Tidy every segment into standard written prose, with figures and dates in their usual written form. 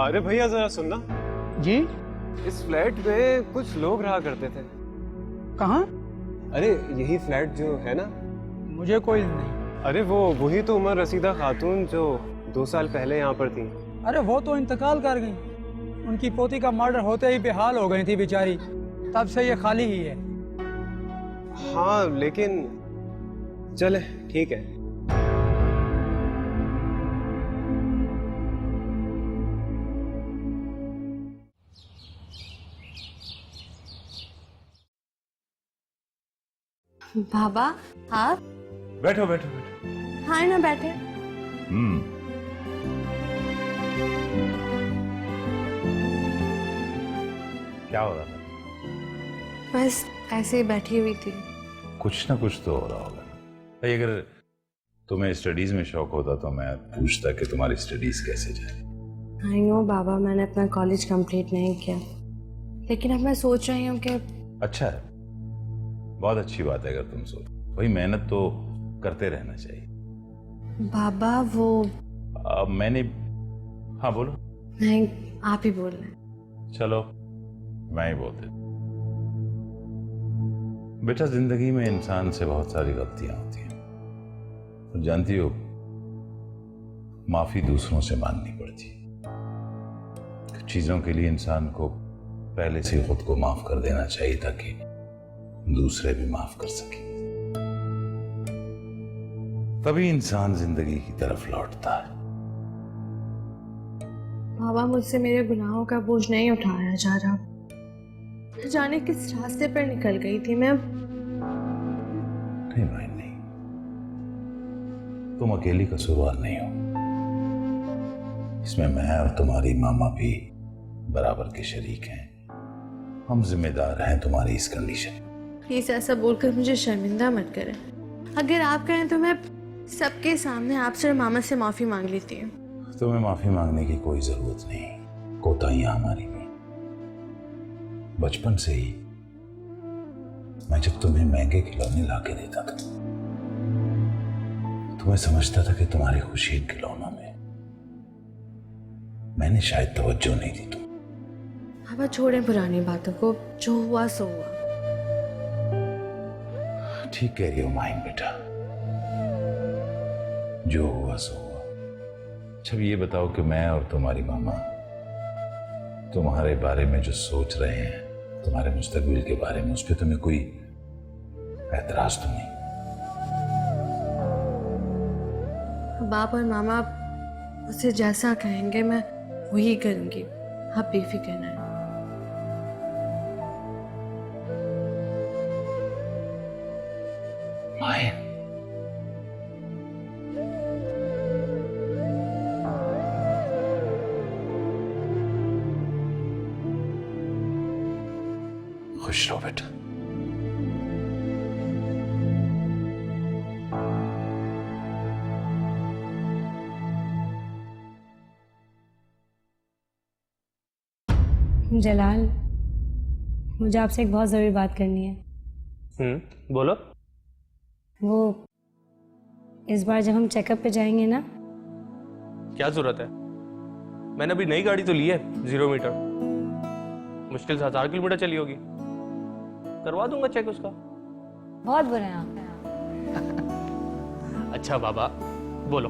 अरे भैया जरा सुनना। जी इस फ्लैट में कुछ लोग रहा करते थे। कहाँ? अरे यही फ्लैट जो है ना। मुझे कोई नहीं। अरे वही तो उमर रसीदा खातून जो 2 साल पहले यहाँ पर थी। अरे वो तो इंतकाल कर गई। उनकी पोती का मर्डर होते ही बेहाल हो गई थी बेचारी, तब से ये खाली ही है। हाँ लेकिन चले ठीक है। बाबा आप? बैठो बैठो बैठो। हाँ ना बैठे। क्या हो रहा था? बस ऐसे ही बैठी हुई थी। कुछ ना कुछ तो हो रहा होगा भाई। अगर तुम्हें स्टडीज में शौक होता तो मैं पूछता कि तुम्हारी स्टडीज कैसे जाए। आई नो बाबा, मैंने अपना कॉलेज कंप्लीट नहीं किया, लेकिन अब मैं सोच रही हूँ कि अच्छा है, बहुत अच्छी बात है। अगर तुम सोच भाई, मेहनत तो करते रहना चाहिए। बाबा वो मैंने हाँ बोलो। नहीं, आप ही बोल रहे हैं। चलो मैं ही बोलते। बेटा, जिंदगी में इंसान से बहुत सारी गलतियां होती हैं और जानती हो, माफी दूसरों से मांगनी पड़ती है। कुछ चीजों के लिए इंसान को पहले से खुद को माफ कर देना चाहिए ताकि दूसरे भी माफ कर सके। तभी इंसान जिंदगी की तरफ लौटता है। बाबा मुझसे मेरे गुनाहों का बोझ नहीं उठाया जा रहा। न जाने किस रास्ते पर निकल गई थी मैं। नहीं भाई नहीं, तुम अकेली कसूरवार नहीं हो। इसमें मैं और तुम्हारी मामा भी बराबर के शरीक हैं। हम जिम्मेदार हैं तुम्हारी इस कंडीशन। प्लीज ऐसा बोलकर मुझे शर्मिंदा मत करें। अगर आप कहें तो मैं सबके सामने आपसे और मामा से माफी मांग लेती हूँ। तुम्हें माफी मांगने की कोई जरूरत नहीं। कोताहियां हमारी भी। बचपन से ही मैं जब तुम्हें महंगे खिलौने लाके देता था तो मैं समझता था कि तुम्हारी खुशी इन खिलौनों में। मैंने शायद तवज्जो नहीं दी तुम। बाबा छोड़ें पुरानी बातों को, जो हुआ सो हुआ। ठीक कह रही हो माइन बेटा, जो हुआ सो हुआ। अच्छा ये बताओ कि मैं और तुम्हारी मामा तुम्हारे बारे में जो सोच रहे हैं, तुम्हारे मुस्तकबिल के बारे में, उस पर तुम्हें कोई एतराज तो नहीं? बाप और मामा मुझसे जैसा कहेंगे मैं वही करूंगी। आप बेफिक्र ना रहें। माइन, खुश रहो बेटा। जलाल, मुझे आपसे एक बहुत ज़रूरी बात करनी है। बोलो। वो इस बार जब हम चेकअप पे जाएंगे ना। क्या जरूरत है? मैंने अभी नई गाड़ी तो ली है, 0 मीटर। मुश्किल से 1000 किलोमीटर चली होगी। करवा दूंगा चेक उसका। बहुत बुरे हैं आप। अच्छा बाबा बोलो।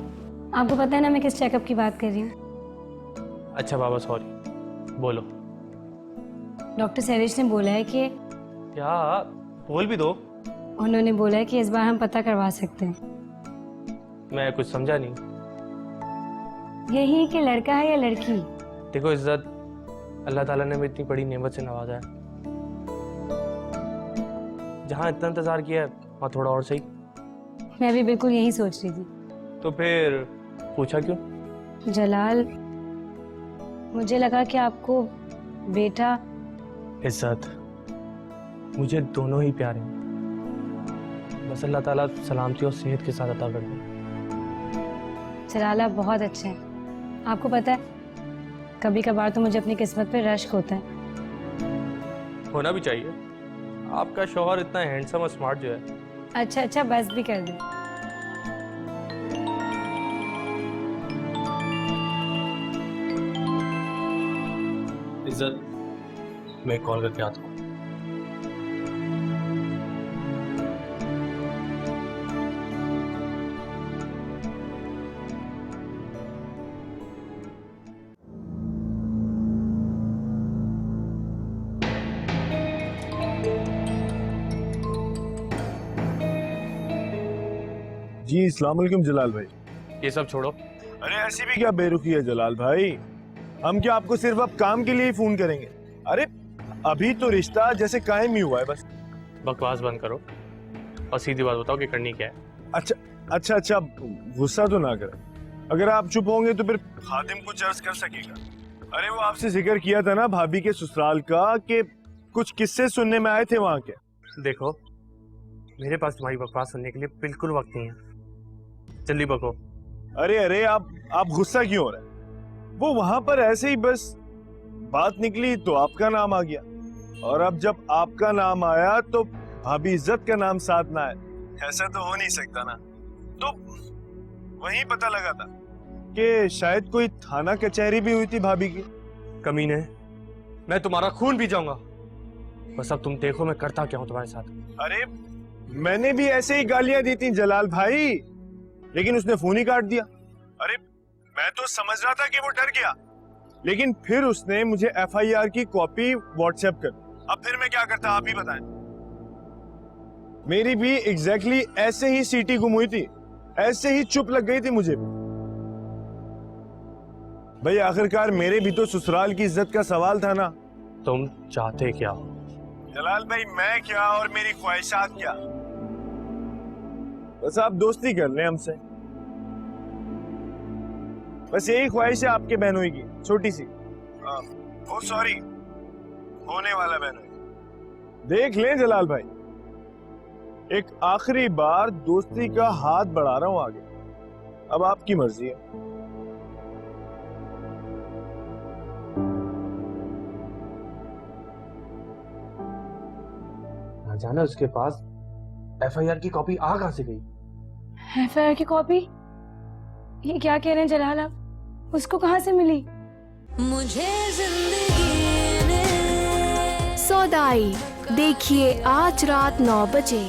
आपको पता है ना मैं किस चेकअप की बात कर रही हूँ? अच्छा बाबा सॉरी, बोलो। डॉक्टर सैरिश ने बोला है कि क्या? बोल भी दो। उन्होंने बोला है कि इस बार हम पता करवा सकते हैं। मैं कुछ समझा नहीं। यही कि लड़का है या लड़की। देखो इज्जत, अल्लाह ताला ने हमें इतनी बड़ी नेमत से नवाजा है। जहाँ इतना इंतजार किया है वहाँ थोड़ा और सही। मैं भी बिल्कुल यही सोच रही थी। तो फिर पूछा क्यों? जलाल, मुझे लगा कि आपको बेटा। इज्जत, मुझे दोनों ही प्यारे हैं। बस अल्लाह ताला सलामती और सेहत के साथ अता कर दे। जलाल आप बहुत अच्छे हैं। आपको पता है कभी कभार तो मुझे अपनी किस्मत पे रश्क होता है। होना भी चाहिए। आपका शौहर इतना हैंडसम और स्मार्ट जो है। अच्छा बस भी कर दो। इज्जत, मैं कॉल करके आता हूँ। जी अस्सलाम वालेकुम जलाल भाई। ये सब छोड़ो, अरे ऐसी भी क्या बेरुखी है जलाल भाई, हम क्या आपको सिर्फ अब काम के लिए ही फोन करेंगे? अरे अभी तो रिश्ता जैसे कायम ही हुआ है बस। बकवास बंद करो और सीधी बात बताओ कि करनी क्या है। अच्छा गुस्सा तो ना करें, अगर आप चुप होंगे तो फिर खादिम कुछ अर्ज कर सकेगा। अरे वो आपसे जिक्र किया था ना भाभी के ससुराल का, कि कुछ किस्से सुनने में आए थे वहां के। देखो, मेरे पास तुम्हारी बकवास सुनने के लिए बिल्कुल वक्त नहीं है, जल्दी बको। अरे आप गुस्सा क्यों हो रहे हैं? वो वहां पर ऐसे ही बस बात निकली तो आपका नाम आ गया, और अब जब आपका नाम आया तो भाभी इज्जत का नाम साथ ना आए, ऐसा तो हो नहीं सकता ना। तो वहीं पता लगा था कि शायद कोई थाना कचहरी भी हुई थी भाभी की। कमीने, मैं तुम्हारा खून पी जाऊंगा। बस अब तुम देखो मैं करता क्या हूं तुम्हारे साथ। अरे मैंने भी ऐसे ही गालियां दी थी जलाल भाई, लेकिन उसने फोन ही काट दिया। अरे मैं तो समझ रहा था कि वो डर गया, लेकिन फिर उसने मुझे FIR की कॉपी व्हाट्सएप कर। अब फिर मैं क्या करता आप ही बताएं। मेरी भी एग्जैक्टली ऐसे ही सीटी गुम हुई थी, ऐसे ही चुप लग गई थी मुझे भी। भाई आखिरकार मेरे भी तो ससुराल की इज्जत का सवाल था ना। तुम चाहते क्या हो? जलाल भाई मैं क्या और मेरी ख्वाहिशात क्या, बस आप दोस्ती कर लें हमसे, बस यही ख्वाहिश है आपके बहनोई की, छोटी सी। ओ सॉरी, होने वाला बहनोई। देख लें जलाल भाई, एक आखिरी बार दोस्ती का हाथ बढ़ा रहा हूं आगे, अब आपकी मर्जी है। ना जाना उसके पास FIR की कॉपी आ कहां से गई? FIR की कॉपी? ये क्या कह रहे हैं जलाल आप? उसको कहाँ से मिली? मुझे जिंदगी ने सौदाई देखिए आज रात 9 बजे।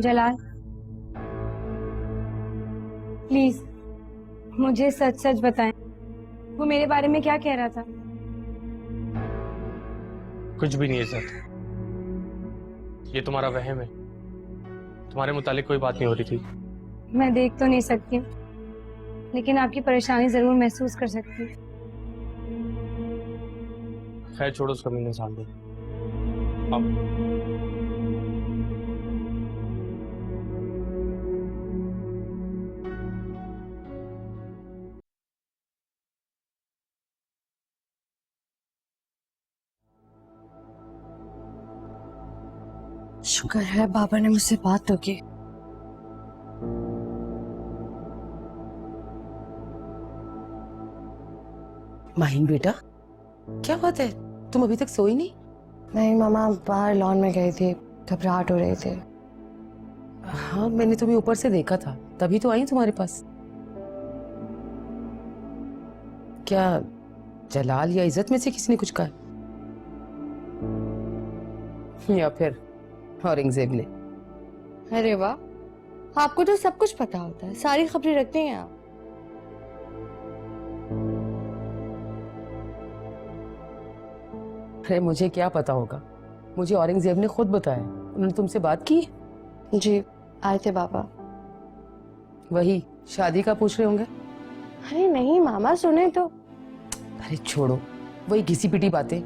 जलाल, प्लीज मुझे सच सच बताएं, वो मेरे बारे में क्या कह रहा था? कुछ भी नहीं इज्जत, ये तुम्हारा वहम है। तुम्हारे मुतालिक कोई बात नहीं हो रही थी। मैं देख तो नहीं सकती, लेकिन आपकी परेशानी जरूर महसूस कर सकती हूँ। खैर छोड़ो, उसका मैंने साल दो। अब शुक्र है बाबा ने मुझसे बात तो की। माहिन बेटा, क्या बात है, तुम अभी तक सोई नहीं? नहीं मामा, बाहर लॉन में गई थी, घबराहट हो रही थी। हाँ मैंने तुम्हें ऊपर से देखा था, तभी तो आई तुम्हारे पास। क्या जलाल या इज्जत में से किसी ने कुछ कहा, या फिर औरंगजेब ने? अरे वाह, आपको तो सब कुछ पता होता है, सारी खबरें रखते हैं आप। अरे मुझे क्या पता होगा, मुझे औरंगजेब ने खुद बताया। उन्होंने तुमसे बात की? जी आए थे बाबा। वही शादी का पूछ रहे होंगे? अरे नहीं मामा, सुने तो। अरे छोड़ो, वही घिसी पिटी बातें।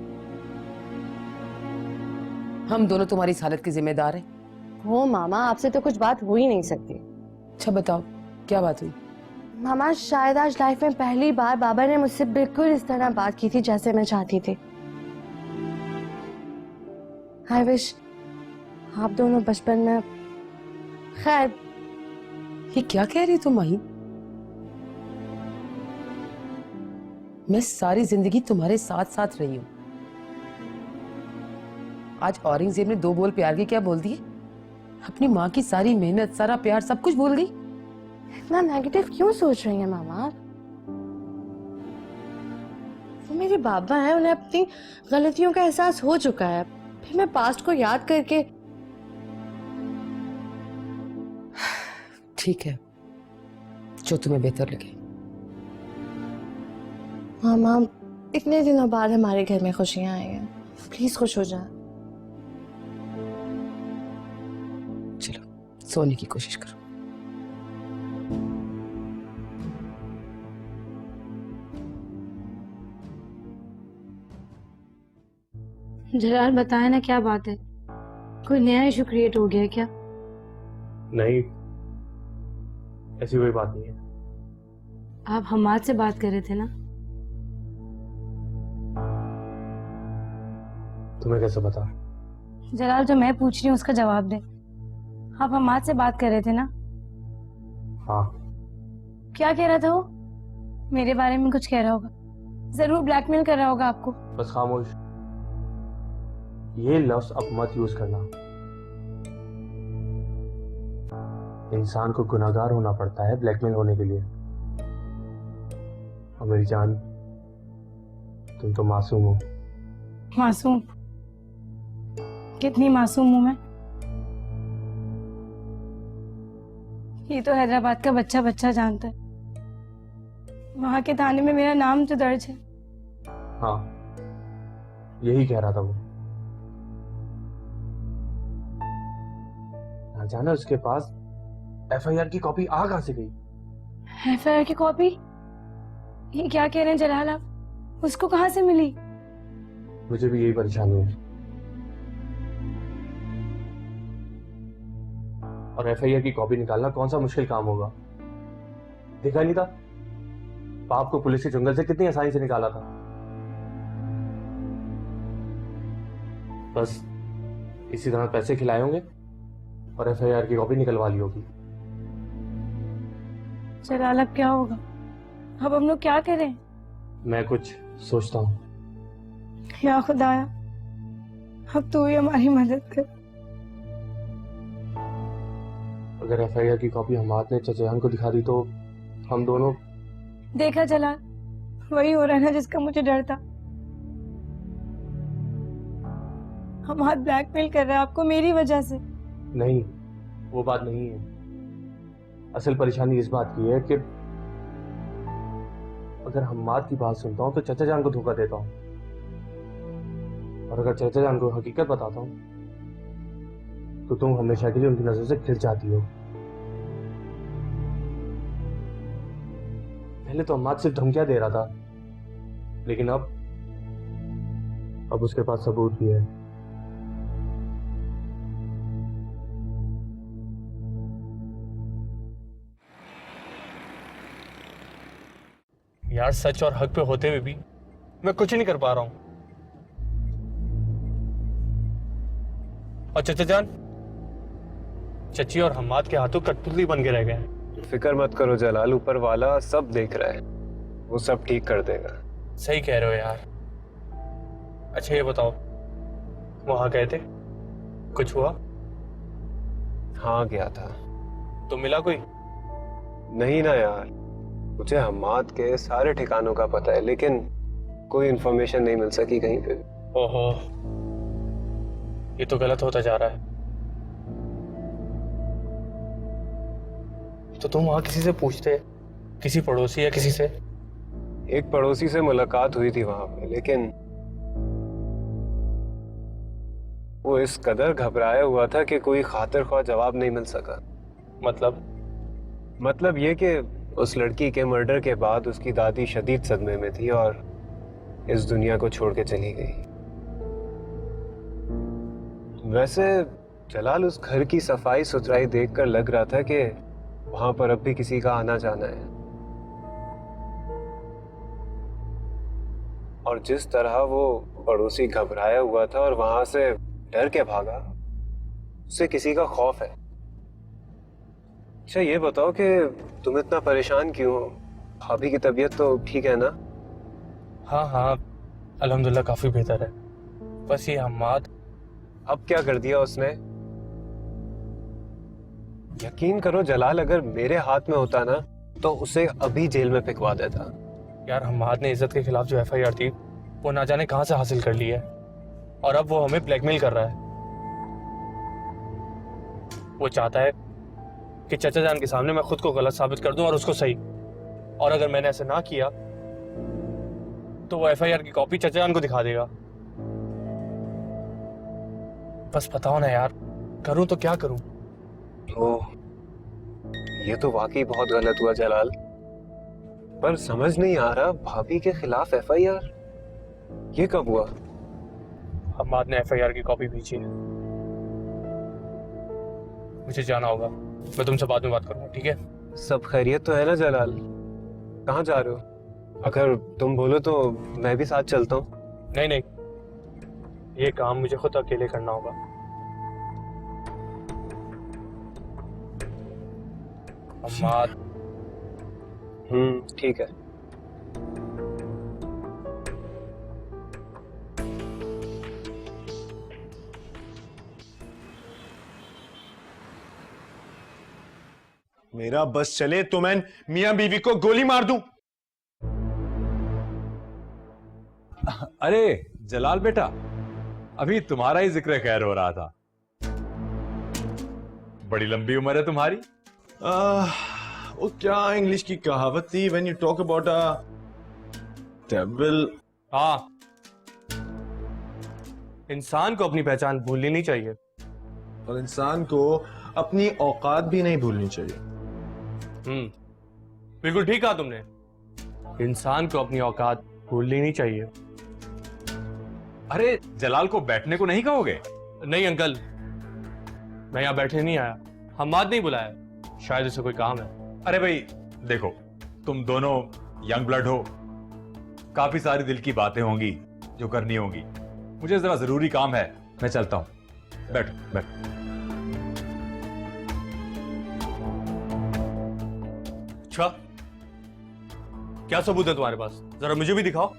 हम दोनों तुम्हारी इस हालत के जिम्मेदार हैं। हो मामा, आपसे तो कुछ बात हो ही नहीं सकती। अच्छा बताओ, क्या बात हुई? मामा शायद आज लाइफ में पहली बार बाबा ने मुझसे बिल्कुल इस तरह बात की थी जैसे मैं चाहती थी। आई विश आप दोनों बचपन में। खैर, ये क्या कह रही तुम माही? मैं सारी जिंदगी तुम्हारे साथ साथ रही हूं। आज औरंगजेब ने 2 बोल प्यार के क्या बोल दिए? अपनी माँ की सारी मेहनत, सारा प्यार, सब कुछ भूल गई। इतना नेगेटिव क्यों सोच रही हैं मामा? वो मेरे बाबा हैं, उन्हें अपनी गलतियों का एहसास हो चुका है। फिर मैं पास्ट को याद करके। ठीक है, जो तुम्हें बेहतर लगे। मामा, इतने दिनों बाद हमारे घर में खुशियां आई हैं, प्लीज खुश हो जाए। चलो सोने की कोशिश करो। जलाल बताए ना, क्या बात है? कोई नया इशू क्रिएट हो गया है क्या? नहीं, ऐसी कोई बात नहीं है। आप हमाद से बात कर रहे थे ना? तुम्हें कैसे पता? जलाल, जो मैं पूछ रही हूँ उसका जवाब दे। आप हमाद से बात कर रहे थे ना? हाँ। क्या कह रहा था वो? मेरे बारे में कुछ कह रहा होगा, जरूर ब्लैकमेल कर रहा होगा आपको। बस खामोश। ये लफ्ज अब मत यूज करना। इंसान को गुनाहगार होना पड़ता है ब्लैकमेल होने के लिए। और मेरी जान, तुम तो मासूम हो। मासूम? कितनी मासूम हूं मैं? ये तो हैदराबाद का बच्चा बच्चा जानता है। वहां के थाने में मेरा नाम तो दर्ज है। हाँ, यही कह रहा था वो। ना जाना उसके पास एफआईआर की कॉपी आ कहां से गई? एफआईआर की कॉपी? ये क्या कह रहे हैं जलाल आप? उसको कहां से मिली? मुझे भी यही परेशानी है। और एफआईआर की कॉपी निकालना कौन सा मुश्किल काम होगा? देखा नहीं था पाप को पुलिस के जंगल से कितनी आसानी से निकाला था। बस इसी तरह पैसे खिलाए होंगे और एफआईआर की कॉपी निकलवा ली होगी। जलाल, अब क्या होगा? अब हम लोग क्या करें? मैं कुछ सोचता हूँ। या खुदाया, अब तू ही हमारी मदद कर। अगर एफआईआर की कॉपी हमाद ने चचेजान को दिखा दी तो हम दोनों। देखा जलाल, वही हो रहा है ना जिसका मुझे डर था। हमाद ब्लैकमेल कर रहा है आपको मेरी वजह से। नहीं, वो बात नहीं है। असल परेशानी इस बात की है कि अगर हम्माद की बात सुनता हूं तो चाचा जान को धोखा देता हूं, और अगर चाचा जान को हकीकत बताता हूं तो तुम हमेशा के लिए उनकी नजर से खिल जाती हो। पहले तो हम्माद सिर्फ धमकियां दे रहा था, लेकिन अब उसके पास सबूत भी है। यार, सच और हक पे होते हुए भी मैं कुछ नहीं कर पा रहा हूं। और चचा जान, चची और हम्माद के हाथों कठपुतली बन के रह गए हैं। फिक्र मत करो जलाल, ऊपर वाला सब देख रहा है, वो सब ठीक कर देगा। सही कह रहे हो यार। अच्छा ये बताओ, वहां गए थे, कुछ हुआ? हाँ गया था। तो मिला कोई? नहीं ना यार, मुझे हम्माद के सारे ठिकानों का पता है, लेकिन कोई इंफॉर्मेशन नहीं मिल सकी कहीं पे। ओहो, ये तो गलत होता जा रहा है। तो तुम वहां किसी से पूछते, किसी पड़ोसी या किसी से? एक पड़ोसी से मुलाकात हुई थी वहां पे, लेकिन वो इस कदर घबराया हुआ था कि कोई खातिर ख्वाह जवाब नहीं मिल सका। मतलब ये कि उस लड़की के मर्डर के बाद उसकी दादी शदीद सदमे में थी और इस दुनिया को छोड़ के चली गई। वैसे जलाल, उस घर की सफाई सुथराई देखकर लग रहा था कि वहां पर अब भी किसी का आना जाना है। और जिस तरह वो पड़ोसी घबराया हुआ था और वहां से डर के भागा, उससे किसी का खौफ है। अच्छा ये बताओ कि तुम इतना परेशान क्यों हो? भाभी की तबीयत तो ठीक है ना? हाँ हाँ, अल्हम्दुलिल्लाह काफी बेहतर है। बस ये हम्माद। अब क्या कर दिया उसने? यकीन करो जलाल, अगर मेरे हाथ में होता ना तो उसे अभी जेल में पिकवा देता। यार हमाद ने इज्जत के खिलाफ जो एफआईआर थी वो ना जाने कहां से हासिल कर ली है, और अब वो हमें ब्लैकमेल कर रहा है। वो चाहता है कि चचा जान के सामने मैं खुद को गलत साबित कर दूं और उसको सही, और अगर मैंने ऐसे ना किया तो वो एफआईआर की कॉपी चचा जान को दिखा देगा। बस बताओ ना यार, करूं तो क्या करूं? ओह, ये तो वाकई बहुत गलत हुआ जलाल, पर समझ नहीं आ रहा भाभी के खिलाफ एफआईआर ये कब हुआ? हमाद ने एफआईआर की कॉपी भेजी है। मुझे जाना होगा, मैं तुमसे बाद में बात करूंगा, ठीक है? सब खैरियत तो है ना जलाल? कहाँ जा रहे हो? अगर तुम बोलो तो मैं भी साथ चलता हूँ। नहीं नहीं, ये काम मुझे खुद अकेले करना होगा। हमाद, ठीक है। मेरा बस चले तो मैं मियां बीवी को गोली मार दूं। अरे जलाल बेटा, अभी तुम्हारा ही जिक्र खैर हो रहा था। बड़ी लंबी उम्र है तुम्हारी। वो क्या इंग्लिश की कहावत थी, when you talk about a devil. हाँ, इंसान को अपनी पहचान भूलनी नहीं चाहिए, और इंसान को अपनी औकात भी नहीं भूलनी चाहिए। बिल्कुल ठीक कहा तुमने। इंसान को अपनी औकात भूलनी नहीं चाहिए। अरे जलाल को बैठने को नहीं कहोगे? नहीं अंकल, मैं यहाँ बैठने नहीं आया, हमाद नहीं बुलाया, शायद उसे कोई काम है। अरे भाई देखो, तुम दोनों यंग ब्लड हो, काफी सारी दिल की बातें होंगी जो करनी होंगी। मुझे जरा जरूरी काम है, मैं चलता हूं। बैठो बैठो। अच्छा, क्या सबूत है तुम्हारे पास? जरा मुझे भी दिखाओ।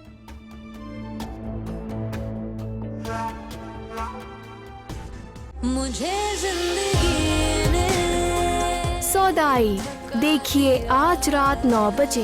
मुझे जिंदगी ने सौदाई देखिए आज रात 9 बजे।